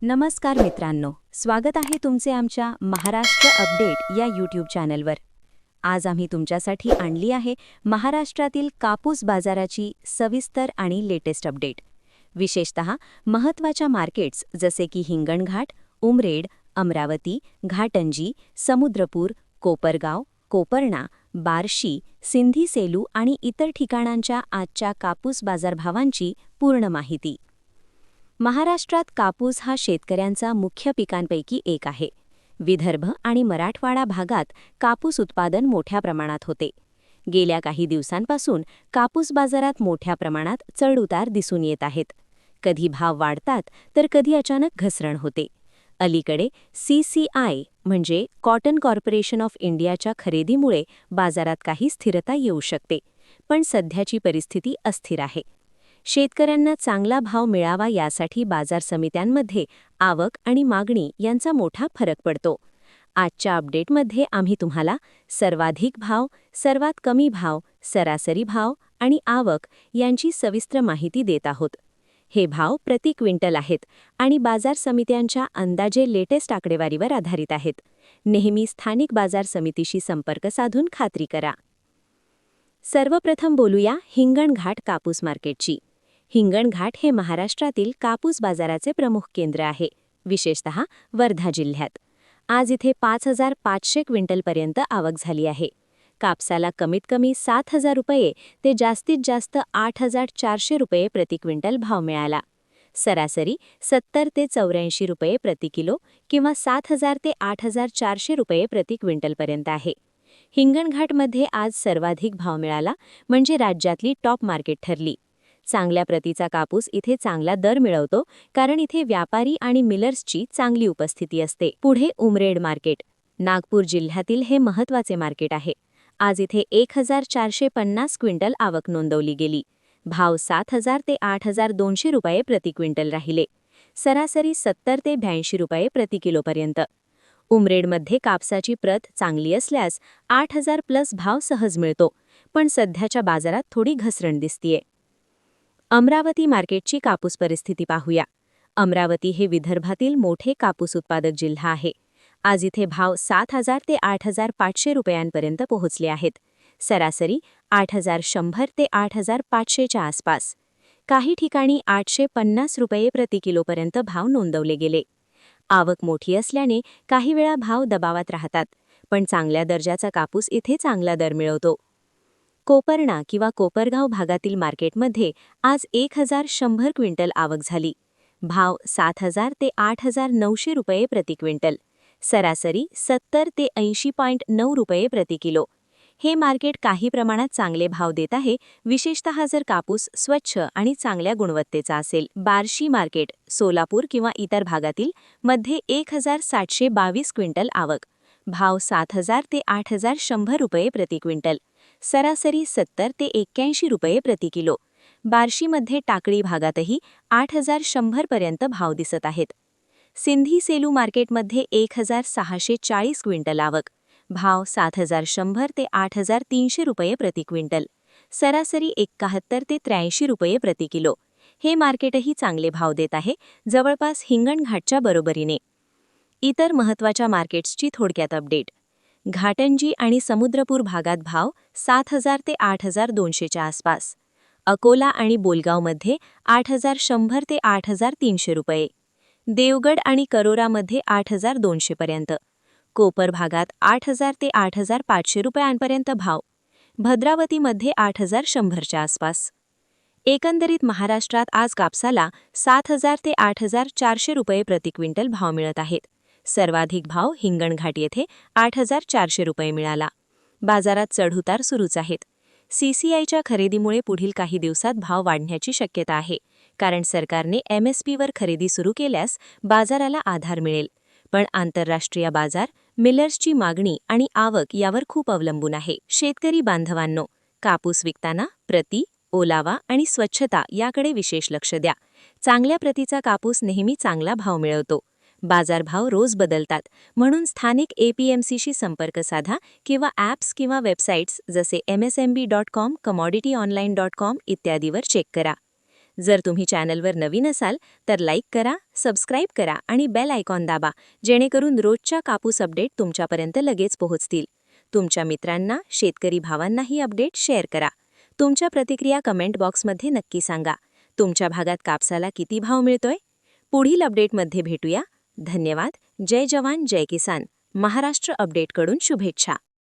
नमस्कार मित्रांनो, स्वागत आहे तुमचे आमच्या महाराष्ट्र अपडेट या यूट्यूब चॅनलवर. आज आम्ही तुमच्यासाठी आणली आहे महाराष्ट्रातील कापूस बाजाराची सविस्तर आणि लेटेस्ट अपडेट. विशेषतः महत्त्वाच्या मार्केट्स जसे की हिंगणघाट, उमरेड, अमरावती, घाटंजी, समुद्रपूर, कोपरगाव, कोपरना, बार्शी, सिंधी सेलू आणि इतर ठिकाणांच्या आजच्या कापूस बाजारभावांची पूर्ण माहिती. महाराष्ट्रात कापूस हा शेतकऱ्यांचा मुख्य पिकांपैकी एक आहे. विदर्भ आणि मराठवाडा भागात कापूस उत्पादन मोठ्या प्रमाणात होते. गेल्या काही दिवसांपासून कापूस बाजारात मोठ्या प्रमाणात चढउतार दिसून येत आहेत. कधी भाव वाढतात तर कधी अचानक घसरण होते. अलीकडे CCI म्हणजे कॉटन कॉर्पोरेशन ऑफ इंडियाच्या खरेदीमुळे बाजारात काही स्थिरता येऊ शकते, पण सध्याची परिस्थिती अस्थिर आहे. शेतकऱ्यांना चांगला भाव मिळावा यासाठी बाजार समित्यांमध्ये आवक आणि मागणी यांचा मोठा फरक पडतो. आजच्या अपडेटमध्ये आम्ही तुम्हाला सर्वाधिक भाव, सर्वात कमी भाव, सरासरी भाव आणि आवक यांची सविस्तर माहिती देत आहोत. हे भाव प्रति क्विंटल आहेत आणि बाजार समित्यांच्या अंदाजे लेटेस्ट आकडेवारीवर आधारित आहेत. नेहमी स्थानिक बाजार समितीशी संपर्क साधून खात्री करा. सर्वप्रथम बोलूया हिंगणघाट कापूस मार्केटची. हिंगणघाट हे महाराष्ट्रातील कापूस बाजाराचे प्रमुख केंद्र आहे, विशेषतः वर्धा जिल्ह्यात. आज इथे 5,500 क्विंटलपर्यंत आवक झाली आहे. कापसाला कमीत कमी 7,000 रुपये ते जास्तीत जास्त 8,400 रुपये प्रति क्विंटल भाव मिळाला. सरासरी 70 ते 84 रुपये प्रति किलो किंवा 7,000 ते 8,400 रुपये प्रति क्विंटलपर्यंत आहे. हिंगणघाटमध्ये आज सर्वाधिक भाव मिळाला म्हणजे राज्यातली टॉप मार्केट ठरली. चांगल्या प्रतीचा कापूस इथे चांगला दर मिळवतो कारण इथे व्यापारी आणि मिलर्सची चांगली उपस्थिती असते. पुढे उमरेड मार्केट. नागपूर जिल्ह्यातील हे महत्त्वाचे मार्केट आहे. आज इथे 1,450 क्विंटल आवक नोंदवली गेली. भाव 7,000 ते 8,200 रुपये प्रति क्विंटल राहिले. सरासरी 70 ते 82 रुपये प्रति किलोपर्यंत. उमरेडमध्ये कापसाची प्रत चांगली असल्यास 8,000 प्लस भाव सहज मिळतो, पण सध्याच्या बाजारात थोडी घसरण दिसतीये. अमरावती मार्केटची कापूस परिस्थिती पाहूया. अमरावती हे विदर्भातील मोठे कापूस उत्पादक जिल्हा आहे. आज इथे भाव 7,000 ते 8,500 रुपयांपर्यंत पोहोचले आहेत. सरासरी 8,100 ते 8,500च्या आसपास. काही ठिकाणी 850 रुपये प्रति किलोपर्यंत भाव नोंदवले गेले. आवक मोठी असल्याने काही वेळा भाव दबावात राहतात, पण चांगल्या दर्जाचा कापूस इथे चांगला दर मिळवतो. कोपरना किंवा कोपरगाव भागातील मार्केटमध्ये आज 1,100 क्विंटल आवक झाली. भाव 7,000 ते 8,900 रुपये प्रति क्विंटल. सरासरी 70 ते 80.9 रुपये प्रति किलो. हे मार्केट काही प्रमाणात चांगले भाव देत आहे, विशेषतः जर कापूस स्वच्छ आणि चांगल्या गुणवत्तेचा असेल. बार्शी मार्केट, सोलापूर किंवा इतर भागातील मध्ये 1,722 क्विंटल आवक. भाव 7,000 ते 8,100 रुपये प्रति क्विंटल. सरासरी 70 ते 81 रुपये प्रति किलो. बार्शीमध्ये टाकळी भागातही 8,100 पर्यंत भाव दिसत आहेत. सिंधी सेलू मार्केटमध्ये 1,640 क्विंटल आवक. भाव 7,100 ते 8,300 रुपये प्रति क्विंटल. सरासरी 71 ते 83 रुपये प्रति किलो. हे मार्केटही चांगले भाव देत आहे, जवळपास हिंगणघाटच्या बरोबरीने. इतर महत्त्वाच्या मार्केट्सची थोडक्यात अपडेट. घाटंजी आणि समुद्रपूर भागात भाव 7,000 ते 8,200च्या आसपास. अकोला आणि बोलगावमध्ये 8,100 ते 8,300 रुपये. देवगड आणि करोरामध्ये 8,200 पर्यंत. कोपर भागात 8,000 ते 8,500 रुपयांपर्यंत भाव. भद्रावतीमध्ये 8,100च्या आसपास. एकंदरीत महाराष्ट्रात आज कापसाला 7,000 ते 8,400 रुपये प्रति क्विंटल भाव मिळत आहेत. सर्वाधिक भाव हिंगणघाट येथे 8,400 रुपये मिळाला. बाजारात चढउतार सुरूच आहेत. CCIच्या खरेदीमुळे पुढील काही दिवसात भाव वाढण्याची शक्यता आहे, कारण सरकारने MSPवर खरेदी सुरू केल्यास बाजाराला आधार मिळेल. पण आंतरराष्ट्रीय बाजार, मिलर्सची मागणी आणि आवक यावर खूप अवलंबून आहे. शेतकरी बांधवांनो, कापूस विकताना प्रती, ओलावा आणि स्वच्छता याकडे विशेष लक्ष द्या. चांगल्या प्रतीचा कापूस नेहमी चांगला भाव मिळवतो. बाजारभाव रोज बदलतात, म्हणून स्थानिक APMCशी संपर्क साधा किंवा ॲप्स किंवा वेबसाईट्स जसे msmb.com, commodityonline.com इत्यादीवर चेक करा. जर तुम्ही चॅनलवर नवीन असाल तर लाईक करा, सबस्क्राईब करा आणि बेल आयकॉन दाबा, जेणेकरून रोजच्या कापूस अपडेट तुमच्यापर्यंत लगेच पोहोचतील. तुमच्या मित्रांना, शेतकरी भावांनाही अपडेट शेअर करा. तुमच्या प्रतिक्रिया कमेंट बॉक्समध्ये नक्की सांगा. तुमच्या भागात कापसाला किती भाव मिळतोय? पुढील अपडेटमध्ये भेटूया. धन्यवाद. जय जवान, जय किसान. महाराष्ट्र अपडेटकडून शुभेच्छा.